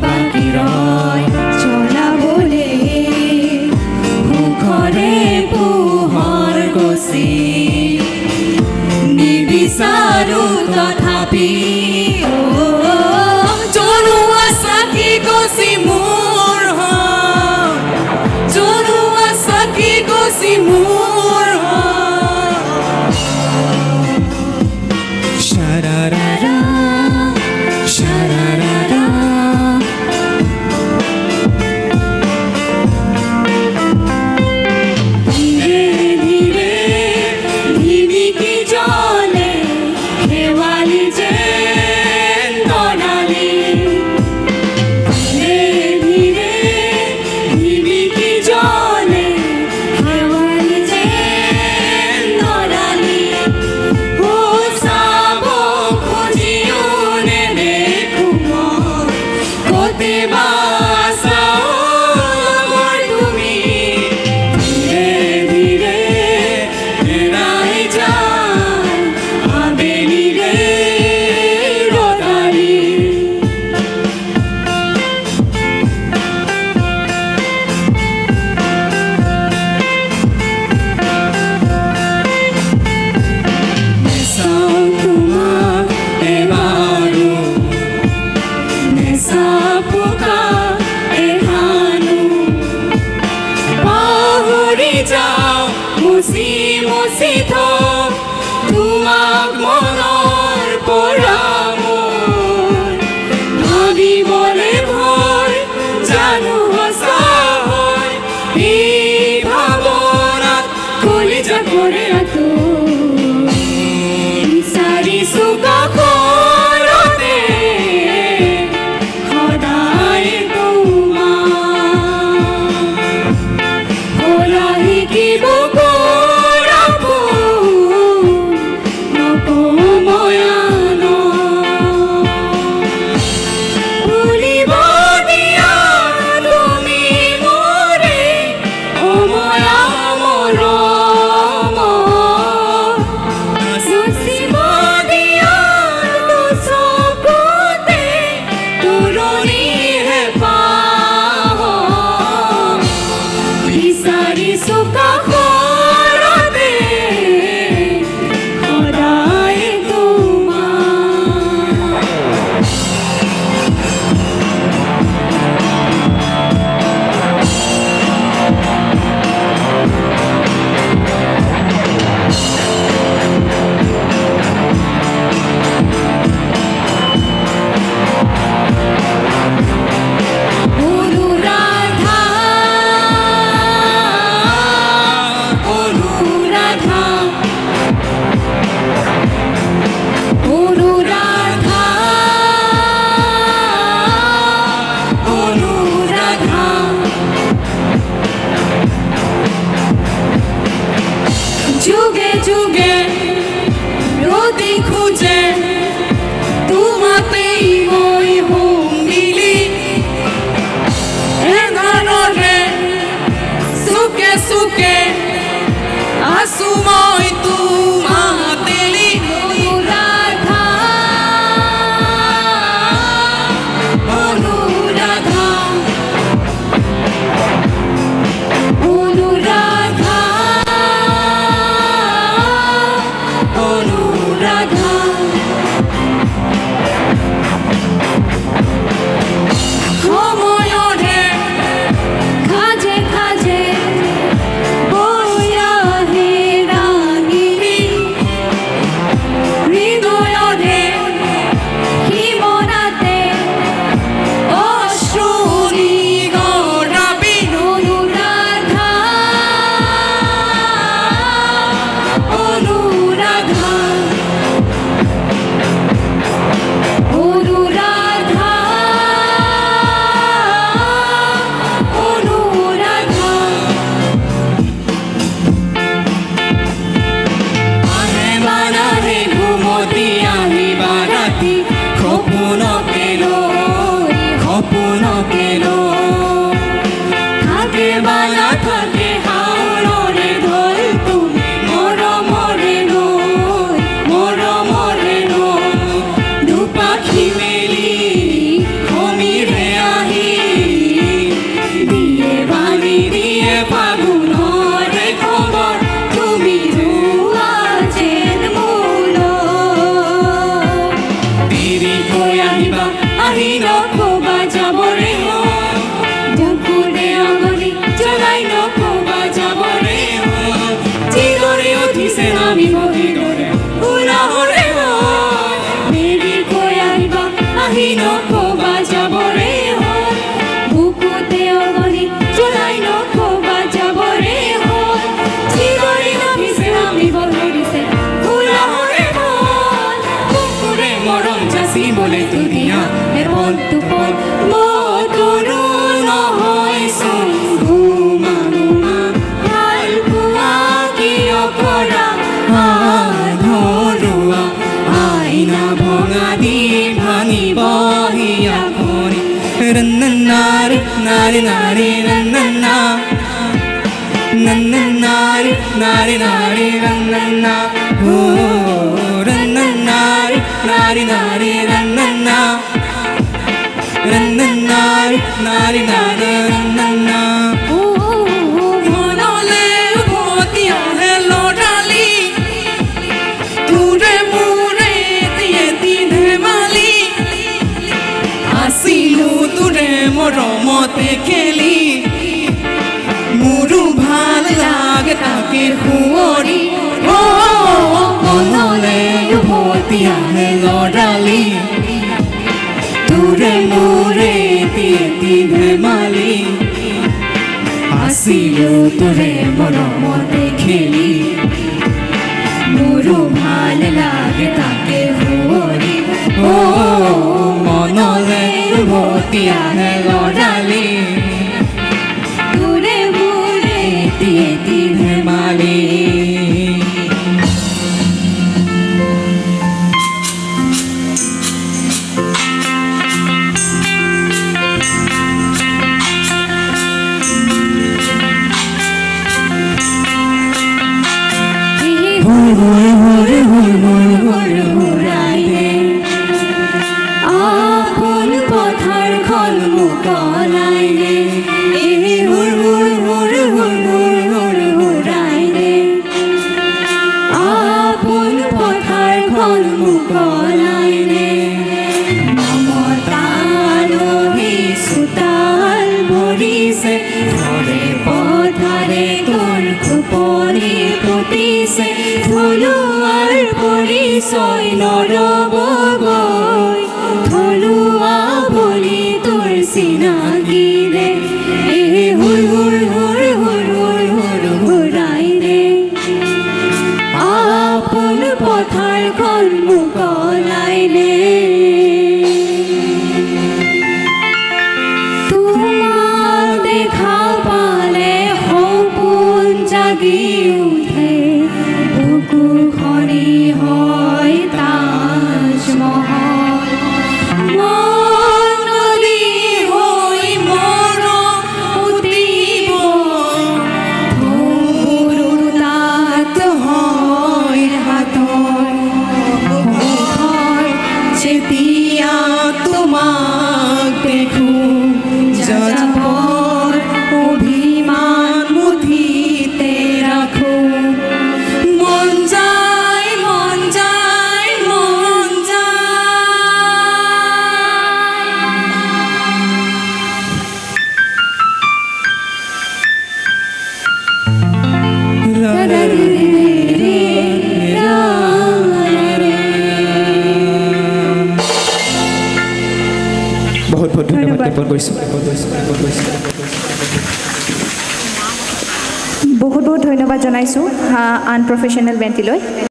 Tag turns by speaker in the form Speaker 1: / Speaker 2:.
Speaker 1: বাকী ৰয় চলাবলে মুখৰে পোহৰ গছি নিবিচাৰো তথাপি জ্বলোৱা চাকি গছি মোৰ জ্বলোৱা চাকি গছি মোৰ শাৰাৰা শাৰাৰা ধীৰে ধীৰে ধিমিকি জ্বলে শেৱালি যেন নকবা যাবৰে হ'ল বুকুতে অগনি জ্বলাই নকবা যাবৰে হ'ল চিগৰি নামিছে নামিব ধৰিছে ফুলৰে মন বুকুৰে মৰম যাচিবলৈ তুলিয়া এপল দুপল মধুৰো নহয় চোন ঘুমা ঘুমা ভাল পোৱা কিয় কৰা ধৰুৱা আইনা ভঙা দি ভাঙিবহিয়া কৰি ৰন্নাৰি নাৰি নাৰি ৰন্না নন্নাৰি নাৰি নাৰি ৰন্না ও ৰন্নাৰি নাৰি নাৰি ৰন্না ৰন্নাৰি নাৰি নাৰি ৰন্না ও মনলে উভতি আহে লৰালি তোৰে মোৰে এটি ধেমালি আছিলো তোৰে মৰমতে খেলি মোৰো ভাল লাগে তাকে শুৱৰি মনলে উভতি আহে লৰালি তোৰে মোৰে এটি ধেমালি আছিলো তোৰে মৰমতে খেলি মোৰো ভাল লাগে তাকে শুৱৰি মনলে উভতি আহে লৰালি তোৰে মোৰে এটি ধেমালি আপোন পথাৰখন মুকলাই ৰে হুৰ হুৰ হুৰ হুৰ হুৰ হুৰাই ৰে আপোন পথাৰখন মুকলাই ৰে মমতালহি চোতাল ভৰিছে ঘৰে পথাৰে তোৰ খুপৰি পুতিছে থলুৱাৰ পৰিচয় নৰব গৈ থলুৱা বুলি তোৰ চিনাকি ৰে হুৰ হুৰ হুৰ হুৰ হুৰ হুৰ হুৰাই ৰে আপোন পথাৰখন মুকলাই ৰে তোমাক দেখা পালে সপোন জাগি উঠে বুকুখনি হয় তাজমহল মনলি হৈ মৰম উঠিব ধুবুৰু তাত হয় হাতৰ মুখৰ যেতিয়া তোমাক দেখো যাযাবৰ অভিমান মুঠিতে ৰাখো মন যায় মন যায় মন
Speaker 2: বহুত বহুত ধন্যবাদ জ্ঞাপন কৰিছোঁ
Speaker 3: বহুত বহুত ধন্যবাদ জনাইছোঁ আনপ্ৰফেশ্যনেল বেণ্টিলৈ